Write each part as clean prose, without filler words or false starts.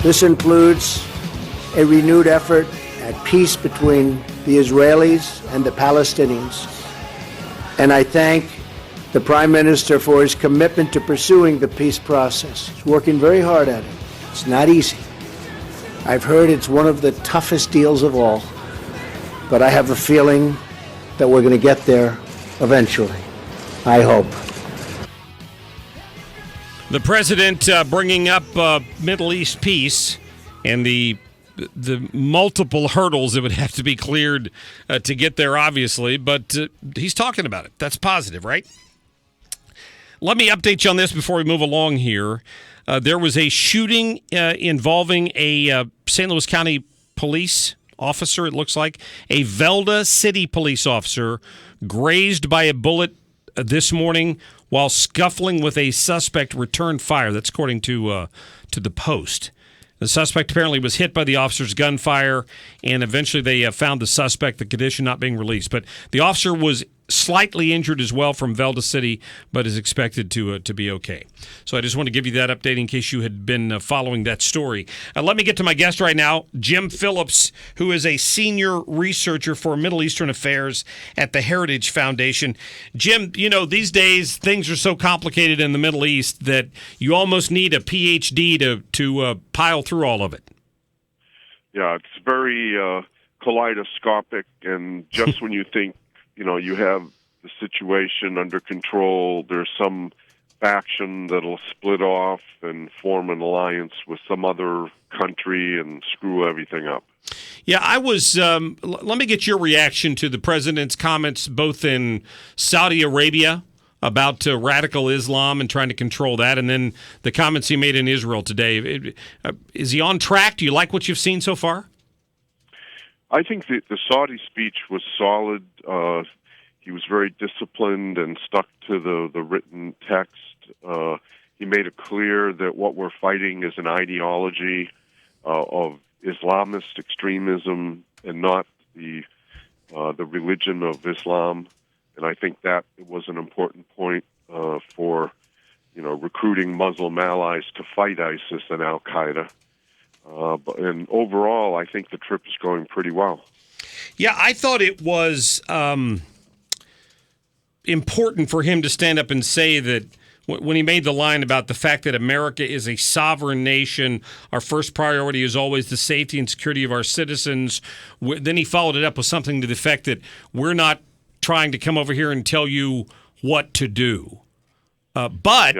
This includes a renewed effort at peace between the Israelis and the Palestinians. And I thank the Prime Minister for his commitment to pursuing the peace process. He's working very hard at it. It's not easy. I've heard it's one of the toughest deals of all, but I have a feeling that we're going to get there eventually. I hope. The president bringing up Middle East peace and the multiple hurdles that would have to be cleared to get there, obviously, but he's talking about it. That's positive, right? Let me update you on this before we move along here. There was a shooting involving a St. Louis County police officer, it looks like. A Velda City police officer grazed by a bullet this morning while scuffling with a suspect returned fire. That's according to the Post. The suspect apparently was hit by the officer's gunfire, and eventually they found the suspect, the condition not being released. But the officer was slightly injured as well from Velda City, but is expected to be okay. So I just want to give you that update in case you had been following that story. Let me get to my guest right now, Jim Phillips, who is a senior researcher for Middle Eastern Affairs at the Heritage Foundation. Jim, you know, these days things are so complicated in the Middle East that you almost need a PhD to pile through all of it. Yeah, it's very kaleidoscopic, and just when you think you have the situation under control, there's some faction that'll split off and form an alliance with some other country and screw everything up. Yeah, I was, let me get your reaction to the president's comments both in Saudi Arabia about radical Islam and trying to control that, and then the comments he made in Israel today. Is he on track? Do you like what you've seen so far? I think the Saudi speech was solid. He was very disciplined and stuck to the written text. He made it clear that what we're fighting is an ideology of Islamist extremism and not the religion of Islam. And I think that was an important point for recruiting Muslim allies to fight ISIS and Al Qaeda. And overall, I think the trip is going pretty well. Yeah, I thought it was important for him to stand up and say that when he made the line about the fact that America is a sovereign nation, our first priority is always the safety and security of our citizens. Then he followed it up with something to the effect that we're not trying to come over here and tell you what to do. But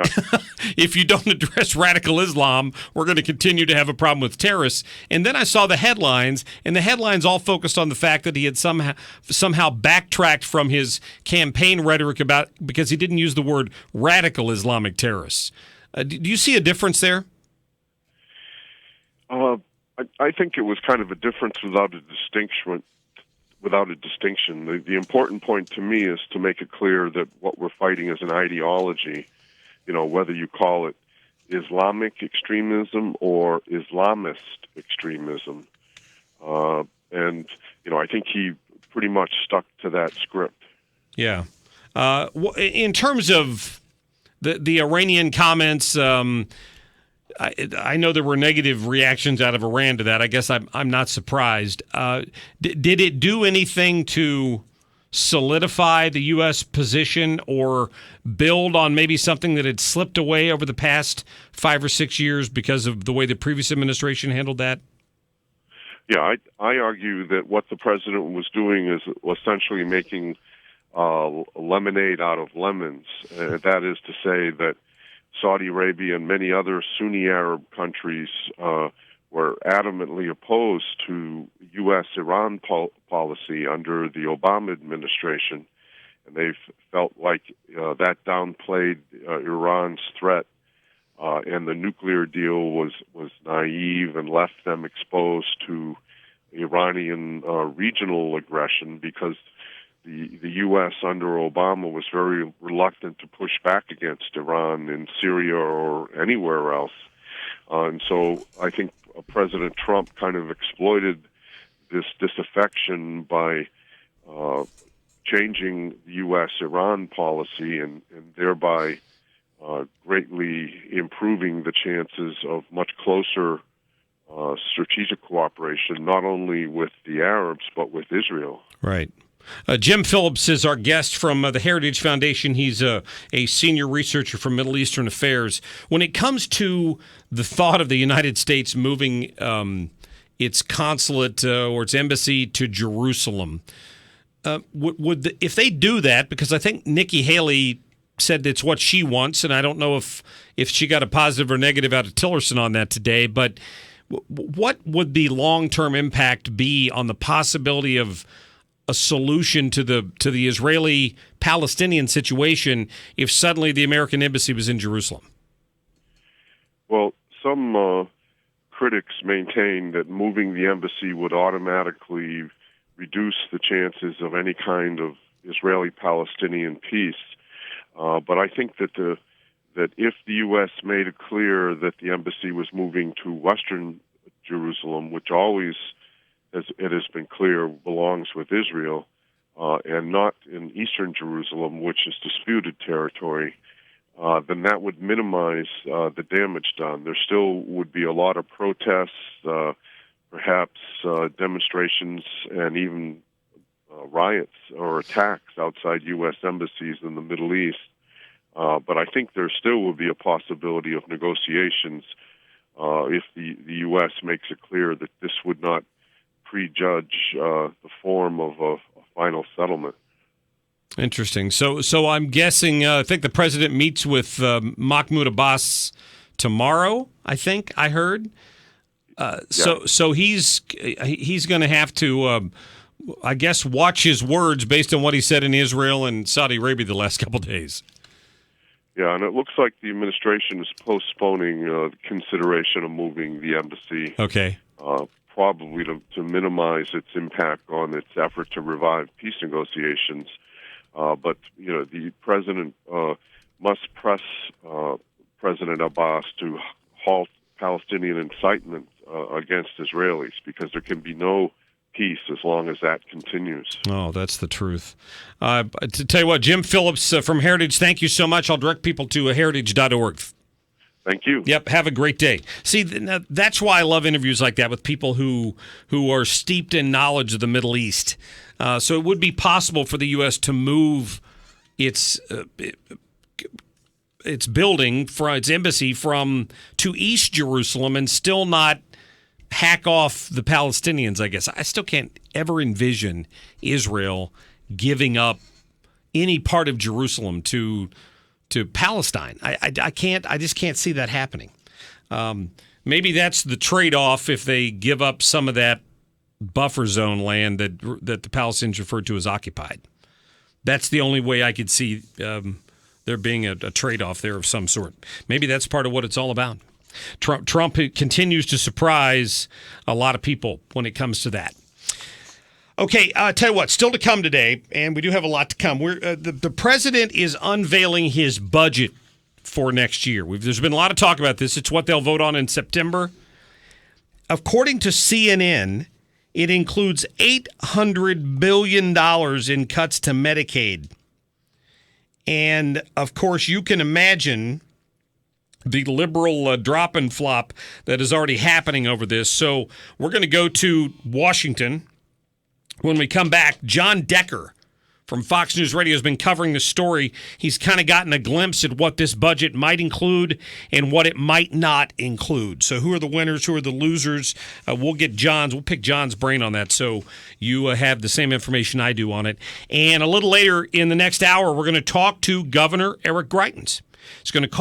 if you don't address radical Islam, we're going to continue to have a problem with terrorists. And then I saw the headlines, and the headlines all focused on the fact that he had somehow backtracked from his campaign rhetoric because he didn't use the word radical Islamic terrorists. Do you see a difference there? I think it was kind of a difference without a distinction. The important point to me is to make it clear that what we're fighting is an ideology, whether you call it Islamic extremism or Islamist extremism. And I think he pretty much stuck to that script. Yeah. In terms of the Iranian comments, I know there were negative reactions out of Iran to that. I guess I'm not surprised. Did it do anything to solidify the U.S. position or build on maybe something that had slipped away over the past 5 or 6 years because of the way the previous administration handled that? Yeah, I argue that what the president was doing is essentially making lemonade out of lemons. That is to say that Saudi Arabia and many other Sunni Arab countries were adamantly opposed to U.S.-Iran policy under the Obama administration, and they felt like that downplayed Iran's threat, and the nuclear deal was naive and left them exposed to Iranian regional aggression because the U.S. under Obama was very reluctant to push back against Iran in Syria or anywhere else. And so I think President Trump kind of exploited this disaffection by changing the U.S.-Iran policy and thereby greatly improving the chances of much closer strategic cooperation, not only with the Arabs, but with Israel. Right. Jim Phillips is our guest from the Heritage Foundation. He's a senior researcher for Middle Eastern affairs. When it comes to the thought of the United States moving its consulate or its embassy to Jerusalem, if they do that, because I think Nikki Haley said it's what she wants, and I don't know if she got a positive or negative out of Tillerson on that today, but what would the long-term impact be on the possibility of a solution to the Israeli-Palestinian situation if suddenly the American embassy was in Jerusalem? Well, some critics maintain that moving the embassy would automatically reduce the chances of any kind of Israeli-Palestinian peace. But I think that if the U.S. made it clear that the embassy was moving to Western Jerusalem, which always, as it has been clear, belongs with Israel, and not in Eastern Jerusalem, which is disputed territory, then that would minimize the damage done. There still would be a lot of protests, perhaps demonstrations, and even riots or attacks outside U.S. embassies in the Middle East. But I think there still will be a possibility of negotiations if the U.S. makes it clear that this would not prejudge the form of a final settlement. Interesting. So I'm guessing, I think the president meets with Mahmoud Abbas tomorrow, I think I heard. So he's going to have to, I guess, watch his words based on what he said in Israel and Saudi Arabia the last couple of days. Yeah, and it looks like the administration is postponing consideration of moving the embassy. Okay. Probably to minimize its impact on its effort to revive peace negotiations. But the president must press President Abbas to halt Palestinian incitement against Israelis, because there can be no peace as long as that continues. Oh, that's the truth. To tell you what, Jim Phillips from Heritage, thank you so much. I'll direct people to heritage.org. Thank you. Yep, have a great day. See, that's why I love interviews like that with people who are steeped in knowledge of the Middle East. So it would be possible for the U.S. to move its building, its embassy to East Jerusalem and still not hack off the Palestinians, I guess. I still can't ever envision Israel giving up any part of Jerusalem to Palestine. I just can't see that happening. Maybe that's the trade-off if they give up some of that buffer zone land that the Palestinians referred to as occupied. That's the only way I could see there being a trade-off there of some sort. Maybe that's part of what it's all about. Trump continues to surprise a lot of people when it comes to that. Okay, tell you what, still to come today, and we do have a lot to come. The president is unveiling his budget for next year. There's been a lot of talk about this. It's what they'll vote on in September. According to CNN, it includes $800 billion in cuts to Medicaid. And, of course, you can imagine the liberal drop and flop that is already happening over this. So we're going to go to Washington. When we come back, John Decker from Fox News Radio has been covering the story. He's kind of gotten a glimpse at what this budget might include and what it might not include. So who are the winners? Who are the losers? We'll pick John's brain on that so you have the same information I do on it. And a little later in the next hour, we're going to talk to Governor Eric Greitens. He's going to call